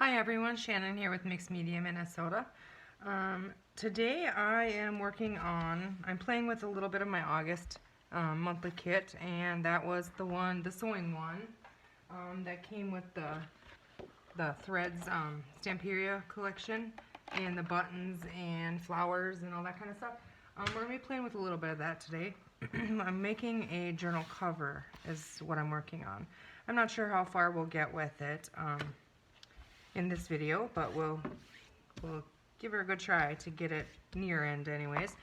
Hi everyone, Shannon here with Mixed Media Minnesota. Today I am I'm playing with a little bit of my August monthly kit, and that was the sewing one that came with the threads Stamperia collection, and the buttons and flowers and all that kind of stuff. We're going to be playing with a little bit of that today. I'm making a journal cover is what I'm working on. I'm not sure how far we'll get with it in this video, but we'll give her a good try to get it near end anyways.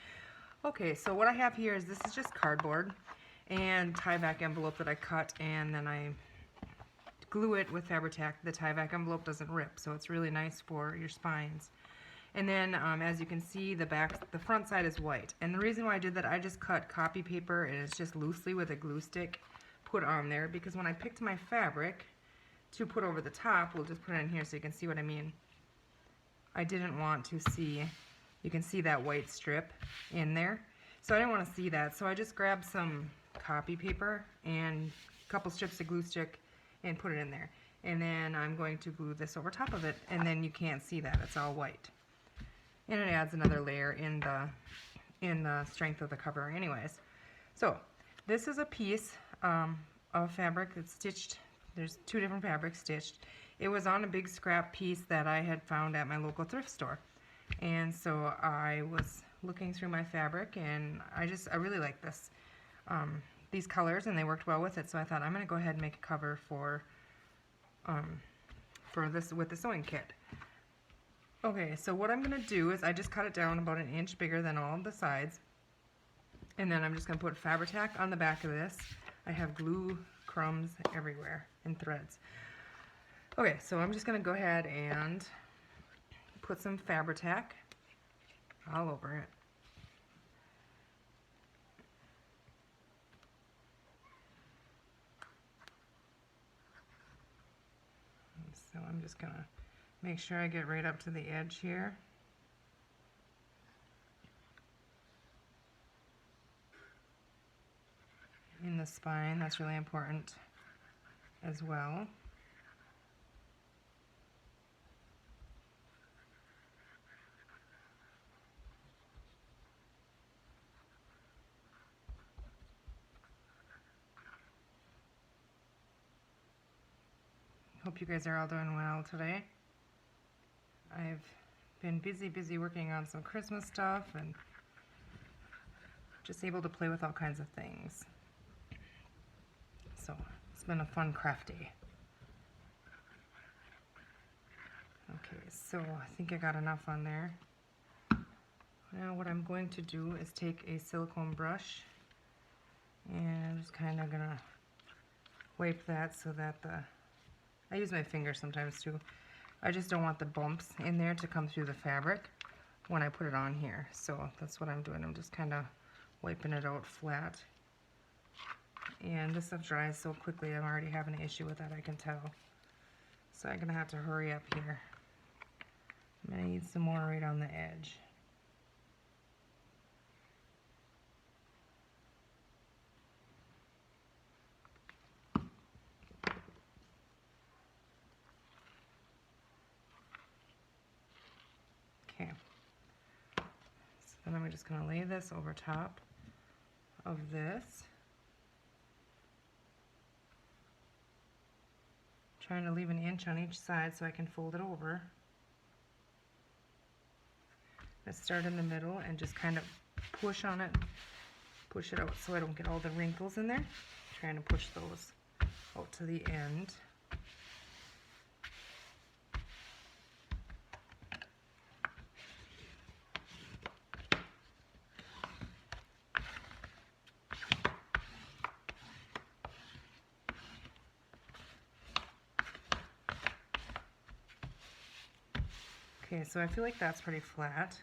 Okay, so what I have here is this is just cardboard and Tyvek envelope that I cut, and then I glue it with Fabri-Tac. The Tyvek envelope doesn't rip, so it's really nice for your spines. And then as you can see, the front side is white. And the reason why I did that, I just cut copy paper and it's just loosely with a glue stick put on there, because when I picked my fabric to put over the top, we'll just put it in here so you can see what I mean. I didn't want to see, you can see that white strip in there, so I didn't want to see that, so I just grabbed some copy paper and a couple strips of glue stick and put it in there. And then I'm going to glue this over top of it, and then you can't see that, it's all white. And it adds another layer in the strength of the cover anyways. So this is a piece of fabric that's stitched. There's two different fabrics stitched. It was on a big scrap piece that I had found at my local thrift store. And so I was looking through my fabric, and I really like these colors, and they worked well with it. So I thought I'm going to go ahead and make a cover for this with the sewing kit. Okay, so what I'm going to do is I just cut it down about 1 inch bigger than all of the sides. And then I'm just going to put Fabri-Tac on the back of this. I have glue crumbs everywhere and threads. Okay, so I'm just going to go ahead and put some Fabri-Tac all over it. So I'm just going to make sure I get right up to the edge here. In the spine, that's really important as well. Hope you guys are all doing well today. I've been busy working on some Christmas stuff and just able to play with all kinds of things. So it's been a fun craft day. Okay, so I think I got enough on there. Now what I'm going to do is take a silicone brush, and I'm just kind of gonna wipe that so that I use my finger sometimes too. I just don't want the bumps in there to come through the fabric when I put it on here. So that's what I'm doing. I'm just kind of wiping it out flat. And this stuff dries so quickly, I'm already having an issue with that, I can tell. So I'm gonna have to hurry up here. I'm gonna need some more right on the edge. Okay. So then I'm just gonna lay this over top of this. Trying to leave 1 inch on each side so I can fold it over. Let's start in the middle and just kind of push on it, push it out so I don't get all the wrinkles in there. Trying to push those out to the end. Okay, so I feel like that's pretty flat.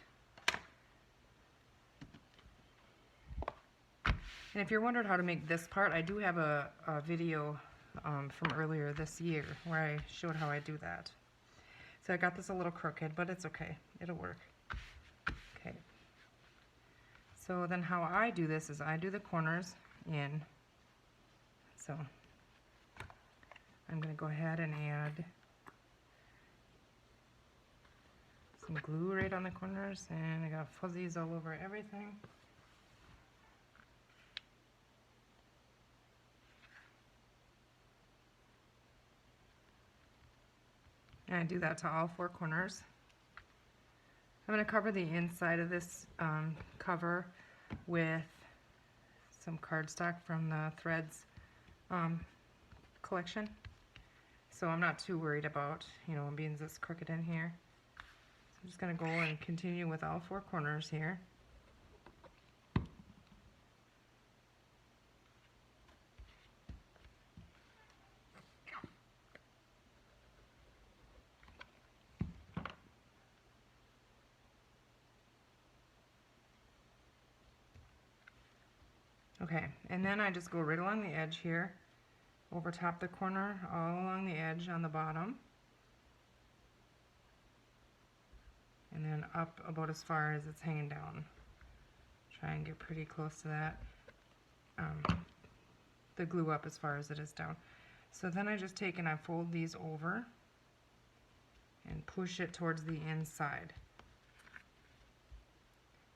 And if you're wondering how to make this part, I do have a video from earlier this year where I showed how I do that. So I got this a little crooked, but it's okay. It'll work. Okay. So then how I do this is I do the corners in. So I'm going to go ahead and add some glue right on the corners, and I got fuzzies all over everything. And I do that to all 4 corners. I'm going to cover the inside of this cover with some cardstock from the Threads collection. So I'm not too worried about, being this crooked in here. So I'm just going to go and continue with all 4 corners here. Okay, and then I just go right along the edge here, over top the corner, all along the edge on the bottom, and then up about as far as it's hanging down. Try and get pretty close to that, the glue up as far as it is down. So then I just take and I fold these over and push it towards the inside.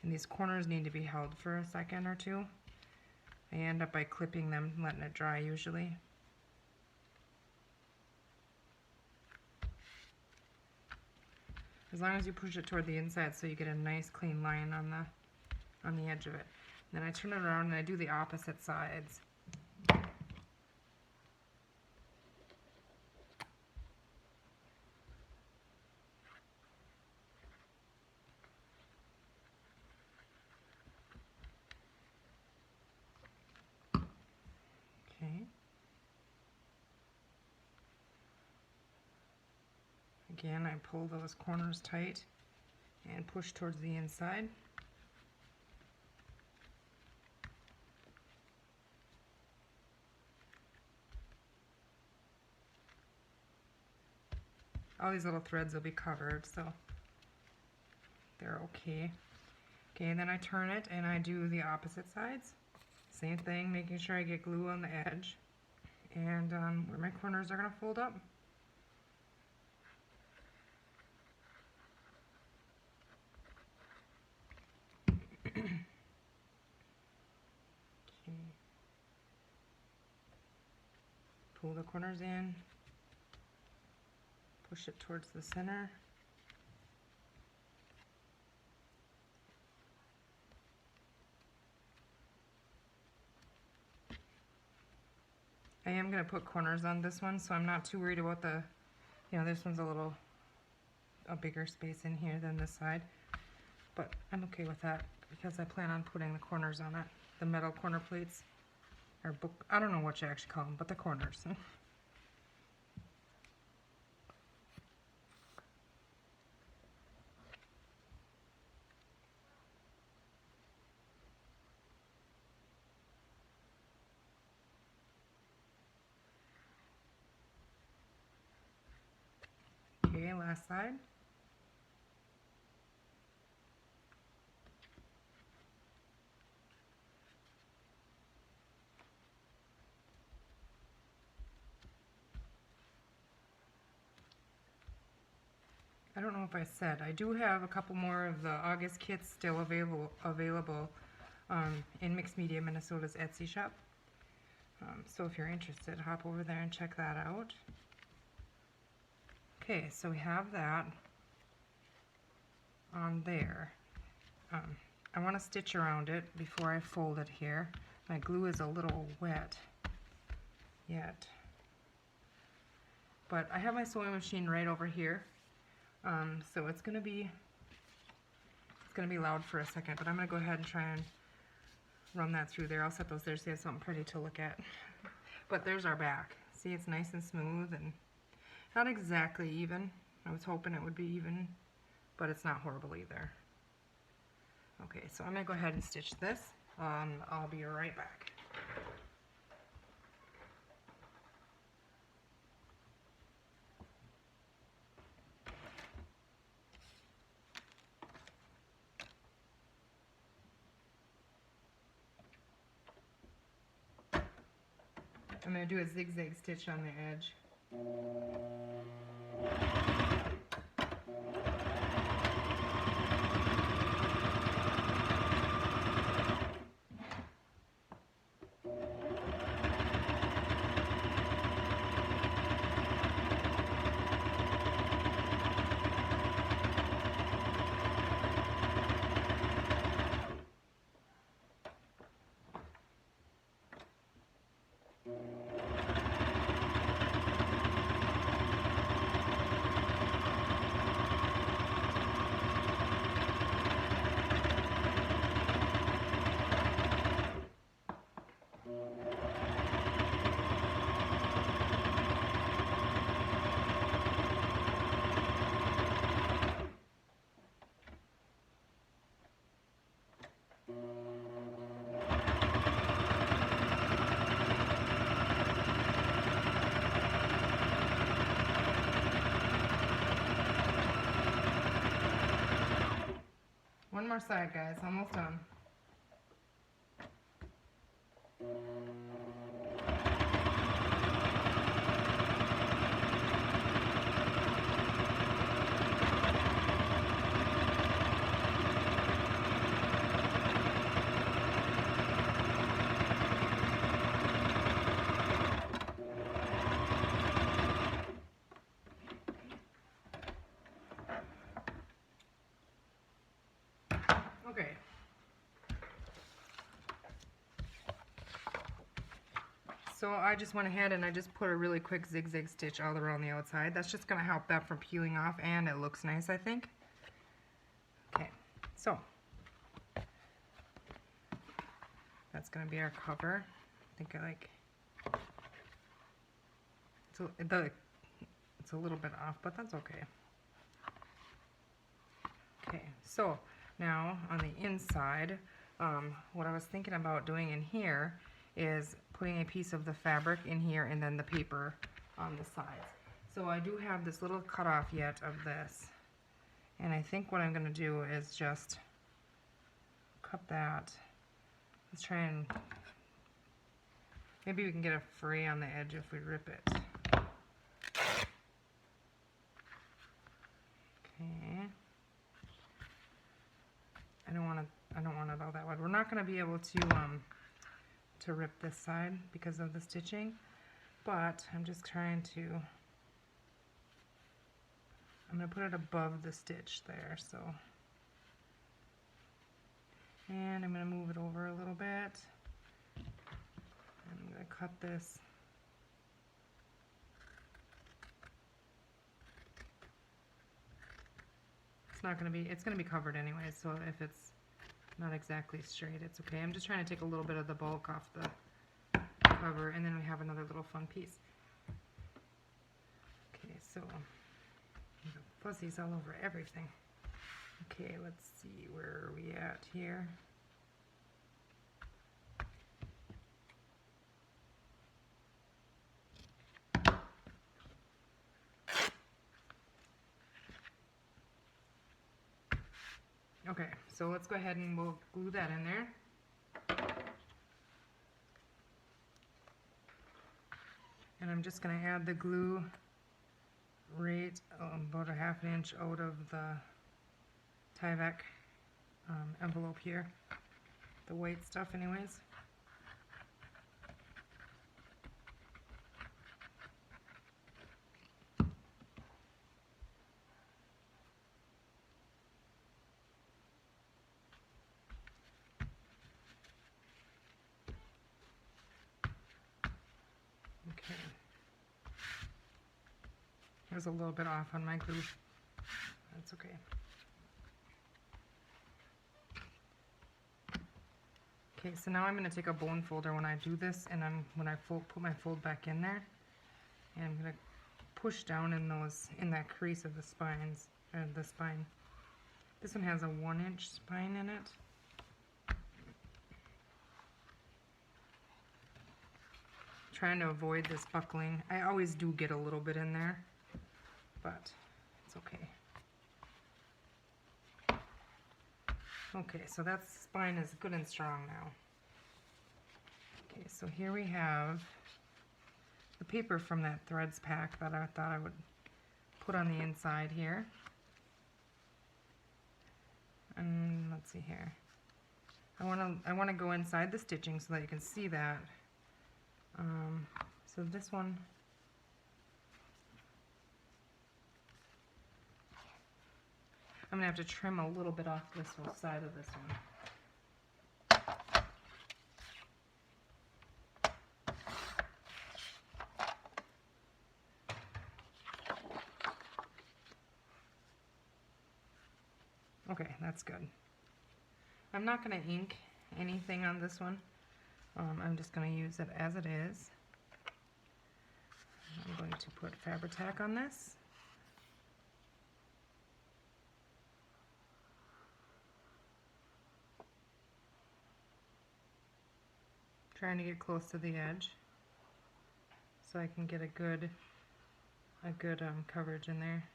And these corners need to be held for a second or two. I end up by clipping them and letting it dry usually. As long as you push it toward the inside so you get a nice clean line on the edge of it. Then I turn it around and I do the opposite sides. Okay. Again, I pull those corners tight and push towards the inside. All these little threads will be covered, so they're okay. Okay, and then I turn it and I do the opposite sides. Same thing, making sure I get glue on the edge and where my corners are going to fold up. Okay. Pull the corners in, push it towards the center. I am going to put corners on this one, so I'm not too worried about the, this one's a bigger space in here than this side. But I'm okay with that because I plan on putting the corners on it. The metal corner plates, or I don't know what you actually call them, but the corners. Okay, last side. I don't know if I said, I do have a couple more of the August kits still available in Mixed Media Minnesota's Etsy shop. So if you're interested, hop over there and check that out. Okay, so we have that on there. I want to stitch around it before I fold it here. My glue is a little wet yet. But I have my sewing machine right over here. So it's gonna be loud for a second, but I'm gonna go ahead and try and run that through there. I'll set those there so you have something pretty to look at. But there's our back. See, it's nice and smooth and not exactly even. I was hoping it would be even, but it's not horrible either. Okay, so I'm gonna go ahead and stitch this. I'll be right back. I'm going to do a zigzag stitch on the edge. more side, guys. Almost done. Okay. So I just went ahead and I just put a really quick zigzag stitch all around the outside. That's just going to help that from peeling off, and it looks nice, I think. Okay, so that's going to be our cover. I think I like, it's a little bit off, but that's okay. Okay, so now on the inside, what I was thinking about doing in here is putting a piece of the fabric in here and then the paper on the sides. So I do have this little cutoff yet of this, and I think what I'm going to do is just cut that. Let's try and maybe we can get a fray on the edge if we rip it. Okay. I don't want it all that wide. We're not going to be able to rip this side because of the stitching, but I'm just trying to, I'm going to put it above the stitch there, so, and I'm going to move it over a little bit. I'm going to cut this. It's not going to be, it's going to be covered anyway, so if it's not exactly straight, it's okay. I'm just trying to take a little bit of the bulk off the cover, and then we have another little fun piece. Okay, so fuzzies all over everything. Okay, let's see, where are we at here? Okay, so let's go ahead and we'll glue that in there. And I'm just going to add the glue right about a ½ inch out of the Tyvek envelope here. The white stuff anyways. Okay. There's a little bit off on my glue. That's okay. Okay, so now I'm going to take a bone folder when I do this, and when I put my fold back in there, and I'm going to push down in that crease of the spines, or the spine. This one has a 1-inch spine in it. Trying to avoid this buckling. I always do get a little bit in there, but it's okay. Okay, so that spine is good and strong now. Okay, so here we have the paper from that threads pack that I thought I would put on the inside here. And let's see here. I want to go inside the stitching so that you can see that. So this one, I'm going to have to trim a little bit off this whole side of this one. Okay, that's good. I'm not going to ink anything on this one. I'm just going to use it as it is. I'm going to put Fabri-Tac on this. Trying to get close to the edge so I can get a good coverage in there.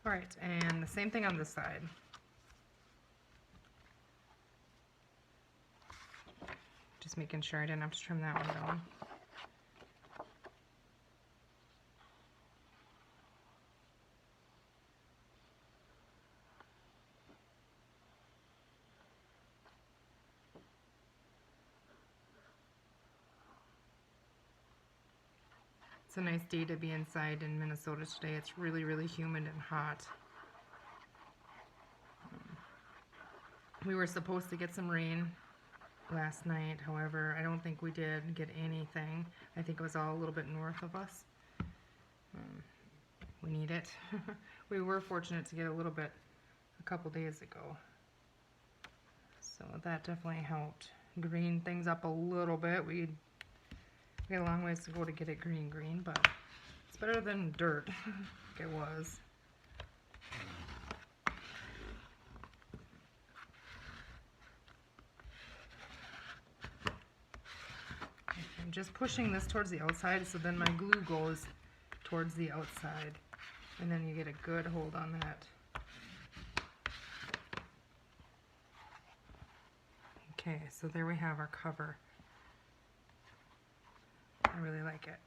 Alright, and the same thing on this side. Just making sure I didn't have to trim that one down. It's a nice day to be inside in Minnesota today. It's really, really humid and hot. We were supposed to get some rain last night, however, I don't think we did get anything. I think it was all a little bit north of us. We need it. We were fortunate to get a little bit a couple days ago. So that definitely helped green things up a little bit. We got a long ways to go to get it green, but it's better than dirt, like it was. I'm just pushing this towards the outside so then my glue goes towards the outside, and then you get a good hold on that. Okay, so there we have our cover. I really like it.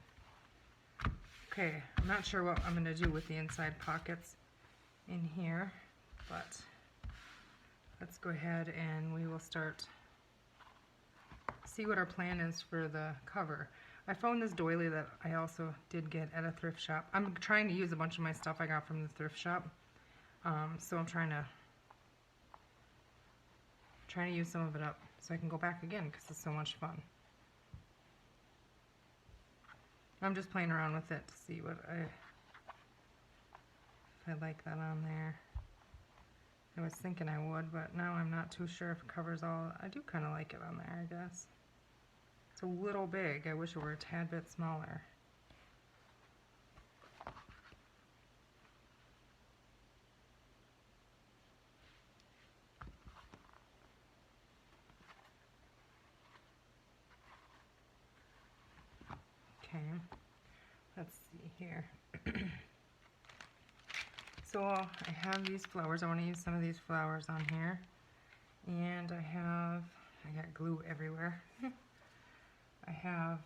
Okay, I'm not sure what I'm going to do with the inside pockets in here, but let's go ahead and we will start, see what our plan is for the cover. I found this doily that I also did get at a thrift shop. I'm trying to use a bunch of my stuff I got from the thrift shop, so I'm trying to use some of it up so I can go back again because it's so much fun. I'm just playing around with it to see if I like that on there. I was thinking I would, but now I'm not too sure if it covers all. I do kind of like it on there, I guess. It's a little big. I wish it were a tad bit smaller. Okay, let's see here. So I have these flowers. I want to use some of these flowers on here. And I got glue everywhere. I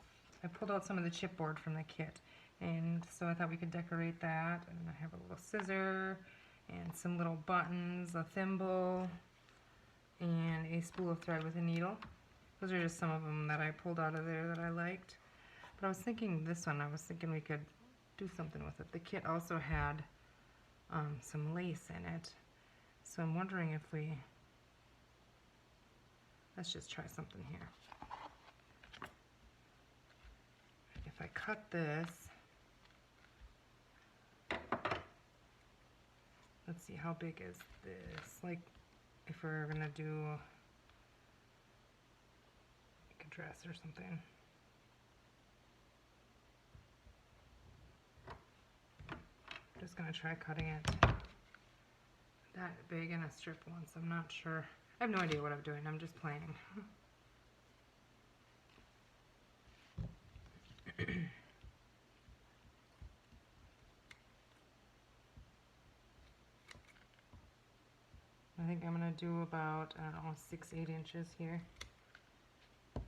pulled out some of the chipboard from the kit. And so I thought we could decorate that. And I have a little scissor and some little buttons, a thimble, and a spool of thread with a needle. Those are just some of them that I pulled out of there that I liked. But I was thinking this one, I was thinking we could do something with it. The kit also had some lace in it. So I'm wondering if let's just try something here. If I cut this, let's see, how big is this? Like, if we're gonna do like a dress or something. I'm just gonna try cutting it that big in a strip once. I'm not sure. I have no idea what I'm doing. I'm just playing. I think I'm gonna do about, I don't know, 6-8 inches here. And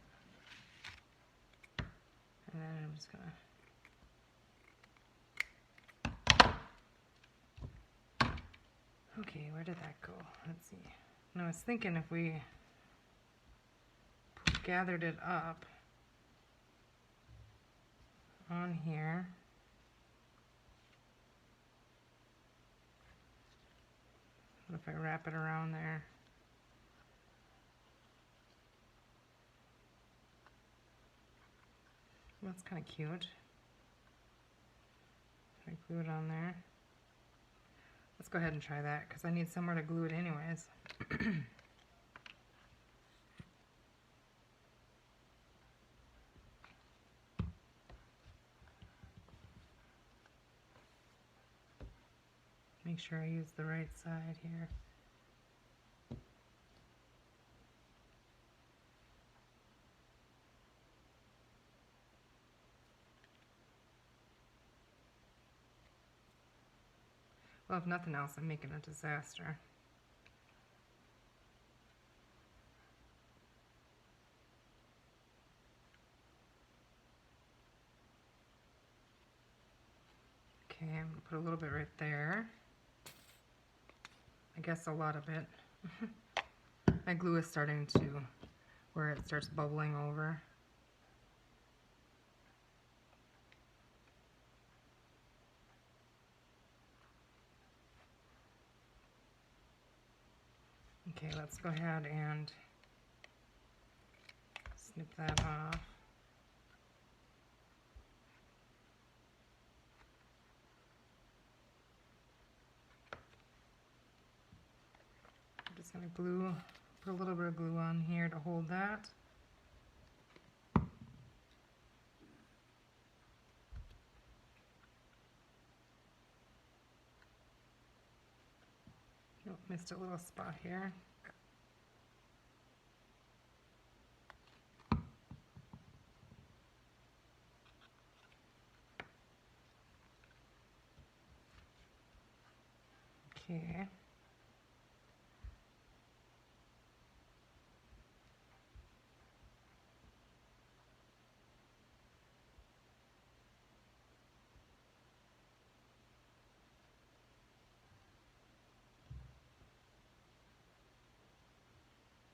then I'm just gonna okay, where did that go? Let's see. And I was thinking if we gathered it up on here, what if I wrap it around there? Well, that's kind of cute. I glue it on there. Let's go ahead and try that because I need somewhere to glue it anyways. Make sure I use the right side here. Well, if nothing else, I'm making a disaster. Okay, I'm gonna put a little bit right there. I guess a lot of it. My glue is starting to, where it starts bubbling over. Okay, let's go ahead and snip that off. I'm just going to put a little bit of glue on here to hold that. Oh, missed a little spot here. Okay.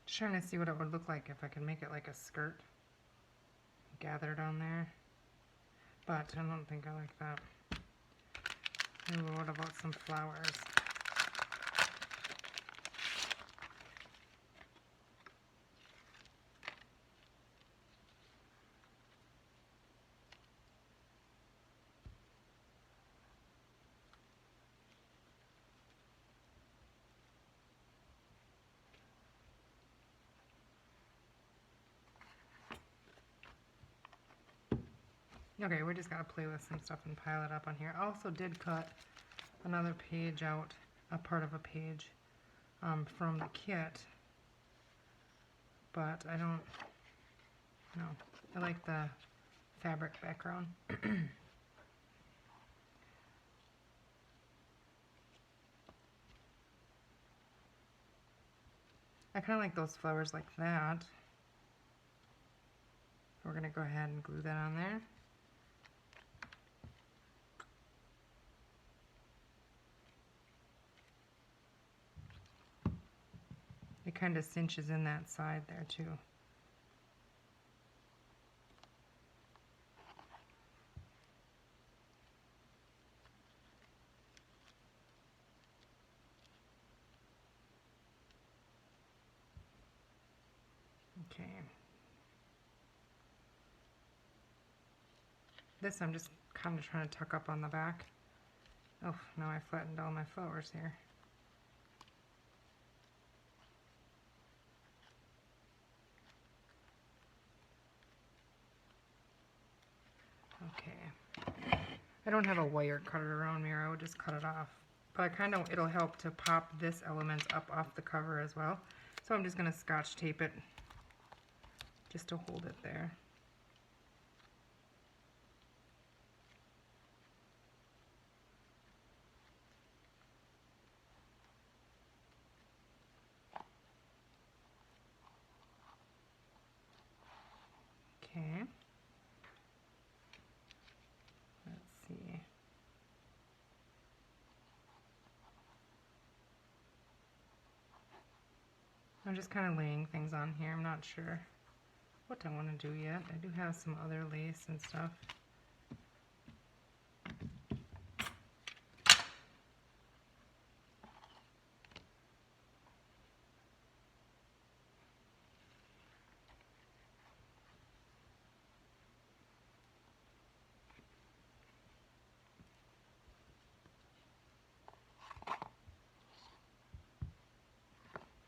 Just trying to see what it would look like if I could make it like a skirt. Gathered on there. But I don't think I like that. Ooh, what about some flowers? Okay, we just gotta play with some stuff and pile it up on here. I also did cut another page out, a part of a page from the kit, but I don't know. I like the fabric background. I kind of like those flowers like that. We're gonna go ahead and glue that on there. It kind of cinches in that side there too. Okay. This I'm just kind of trying to tuck up on the back. Oh, now I flattened all my flowers here. Okay. I don't have a wire cutter around me, or I would just cut it off. But it'll help to pop this element up off the cover as well. So I'm just going to Scotch tape it just to hold it there. Okay. Let's see. I'm just kind of laying things on here. I'm not sure what I want to do yet. I do have some other lace and stuff.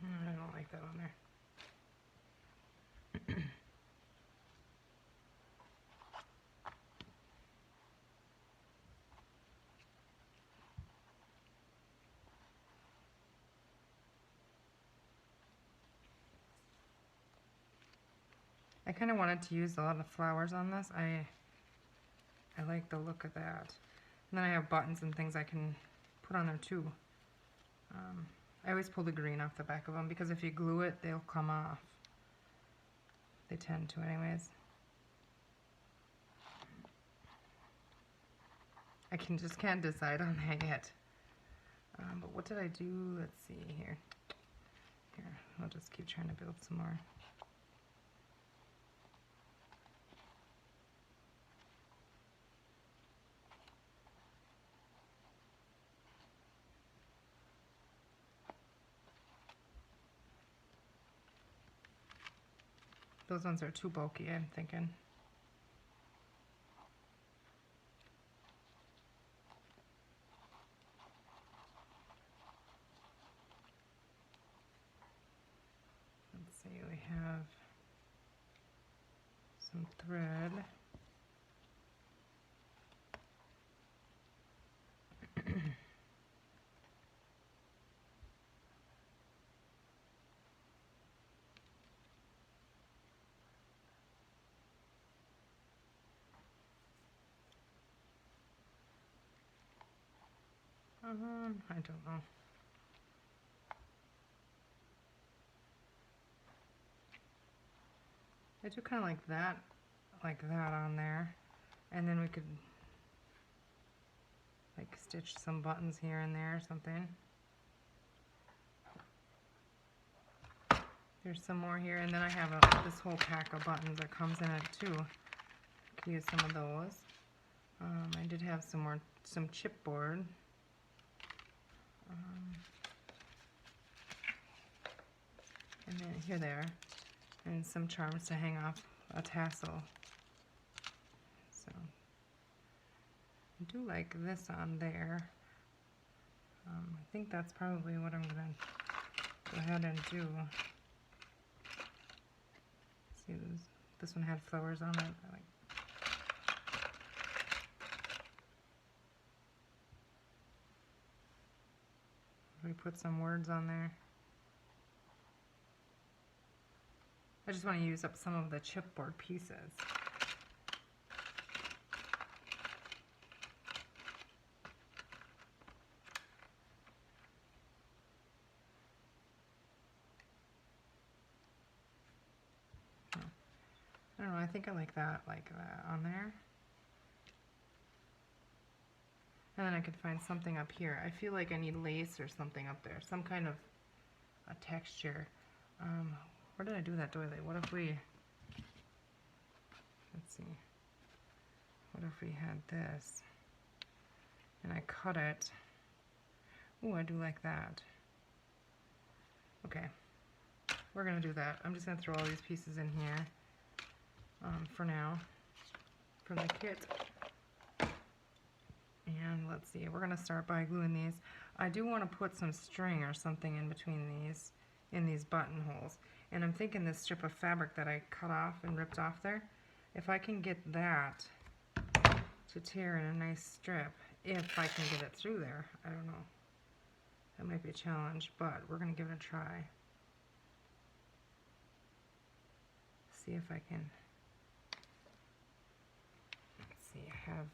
I don't like that on there. I kind of wanted to use a lot of flowers on this. I like the look of that. And then I have buttons and things I can put on there too. I always pull the green off the back of them because if you glue it, they'll come off. They tend to anyways. I just can't decide on that yet. But what did I do? Let's see here. Here, I'll just keep trying to build some more. Those ones are too bulky, I'm thinking. Let's see, we have some thread. I don't know. I do kind of like that on there, and then we could like stitch some buttons here and there or something. There's some more here, and then I have this whole pack of buttons that comes in it too. I could use some of those. I did have some chipboard. And then here they are, and some charms to hang off a tassel. So I do like this on there. I think that's probably what I'm gonna go ahead and do. See, this one had flowers on it. We put some words on there. I just want to use up some of the chipboard pieces. I don't know, I think I like that on there. And then I could find something up here. I feel like I need lace or something up there, some kind of a texture. Where did I do that doily? What if we, let's see, what if we had this and I cut it? Oh, I do like that. Okay, we're gonna do that. I'm just gonna throw all these pieces in here for now, from the kit. And let's see, we're gonna start by gluing these. I do want to put some string or something in between these, in these buttonholes. And I'm thinking this strip of fabric that I cut off and ripped off there, if I can get that to tear in a nice strip, if I can get it through there, I don't know. That might be a challenge, but we're gonna give it a try. See if I can, let's see, I have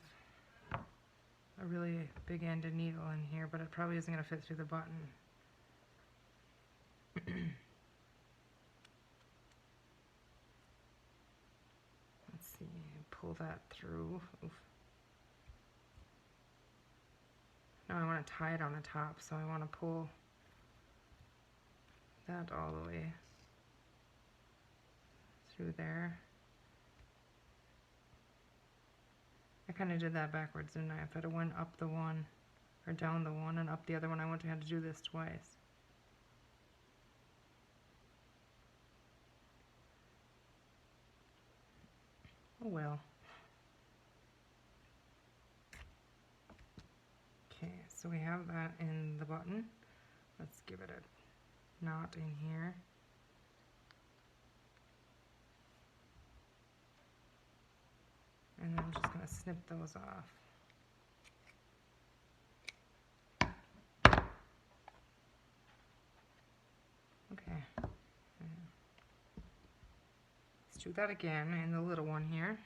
a really big ended needle in here, but it probably isn't going to fit through the button. Let's see, pull that through. Oof. Now I want to tie it on the top, so I want to pull that all the way through there. I kind of did that backwards, didn't I? If I'd have went up the one, or down the one and up the other one, I wouldn't have had to do this twice. Oh well. Okay, so we have that in the button. Let's give it a knot in here. And then I'm just going to snip those off. Okay. Let's do that again in the little one here.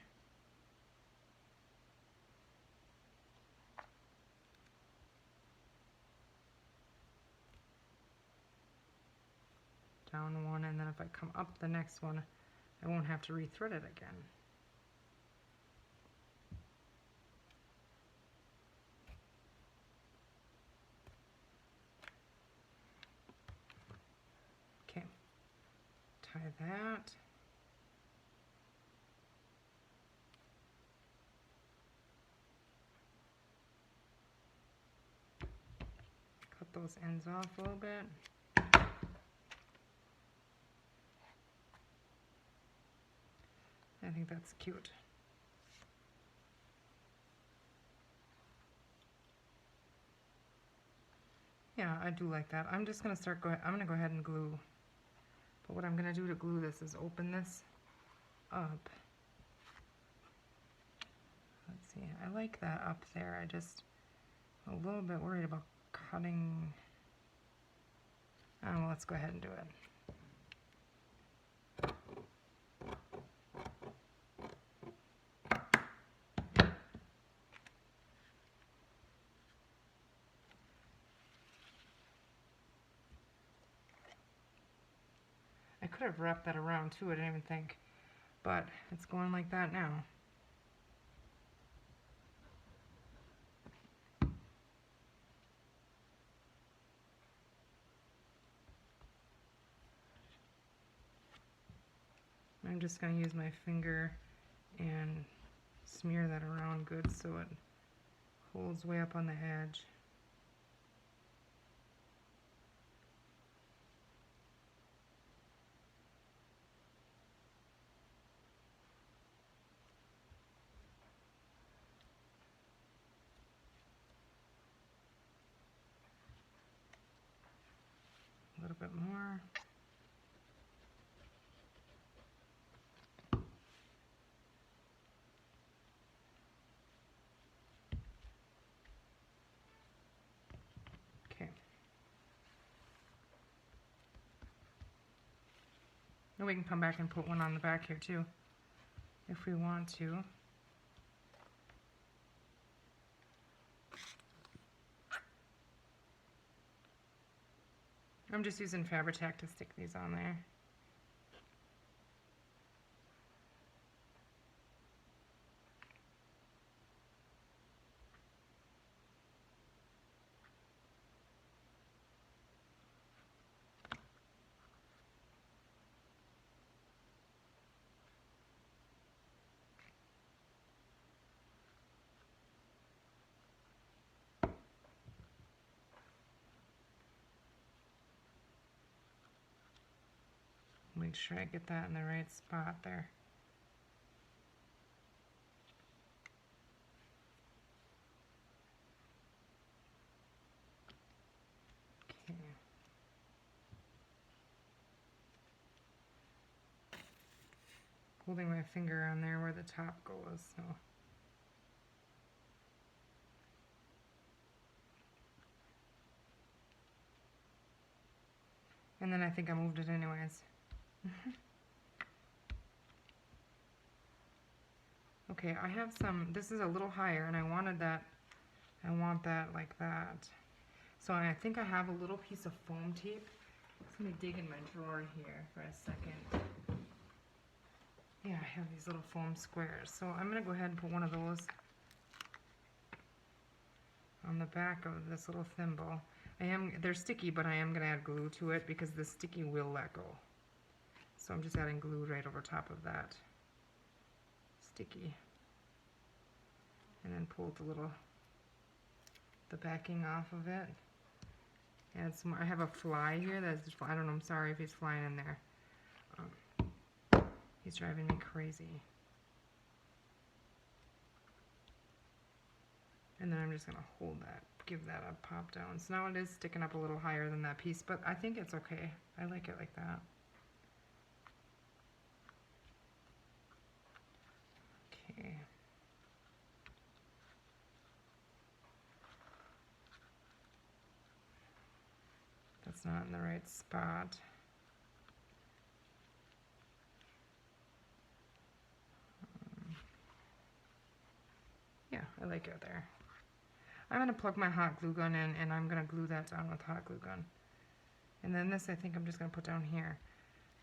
down one, and then if I come up the next one, I won't have to rethread it again. Okay, tie that. Cut those ends off a little bit. I think that's cute. Yeah, I do like that. I'm just gonna I'm gonna go ahead and glue. But what I'm gonna do to glue this is open this up. Let's see, I like that up there. I just, a little bit worried about cutting. Oh, well, let's go ahead and do it. I could have wrapped that around too, I didn't even think, but it's going like that now. I'm just going to use my finger and smear that around good so it holds way up on the edge. A little bit more. Okay. And we can come back and put one on the back here too, if we want to. I'm just using Fabri-Tac to stick these on there. Make sure I get that in the right spot there. Okay. Holding my finger on there where the top goes, so. And then I think I moved it anyways. Okay, I have some, this is a little higher and I wanted that, I want that like that. So I think I have a little piece of foam tape. Let me dig in my drawer here for a second. Yeah, I have these little foam squares. So I'm gonna go ahead and put one of those on the back of this little thimble. They're sticky, but I am gonna add glue to it because the sticky will let go. So I'm just adding glue right over top of that sticky. And then pull the backing off of it. Add some more. I have a fly here that's, I don't know, I'm sorry if he's flying in there. He's driving me crazy. And then I'm just gonna hold that, give that a pop down. So now it is sticking up a little higher than that piece, but I think it's okay. I like it like that. Okay. That's not in the right spot. Yeah, I like it there. I'm going to plug my hot glue gun in and I'm going to glue that down with hot glue gun. And then this I think I'm just going to put down here.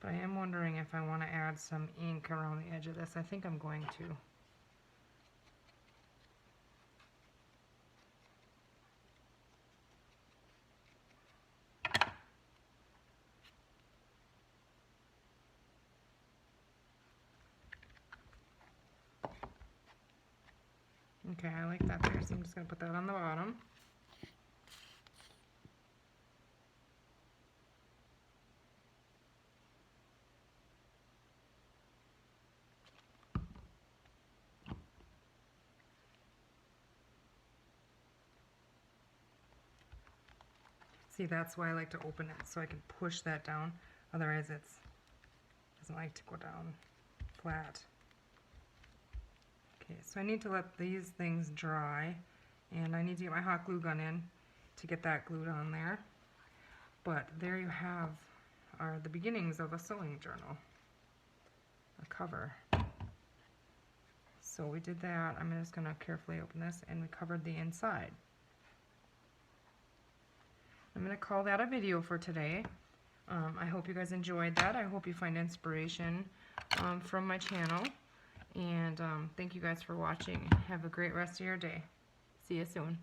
But I am wondering if I want to add some ink around the edge of this. I think I'm going to. Okay, I like that there, so I'm just going to put that on the bottom. See, that's why I like to open it, so I can push that down. Otherwise, it doesn't like to go down flat. Okay, so I need to let these things dry, and I need to get my hot glue gun in to get that glued on there. But there you have are the beginnings of a sewing journal, a cover. So we did that. I'm just going to carefully open this, and we covered the inside. I'm going to call that a video for today. I hope you guys enjoyed that. I hope you find inspiration from my channel. And thank you guys for watching. Have a great rest of your day. See you soon.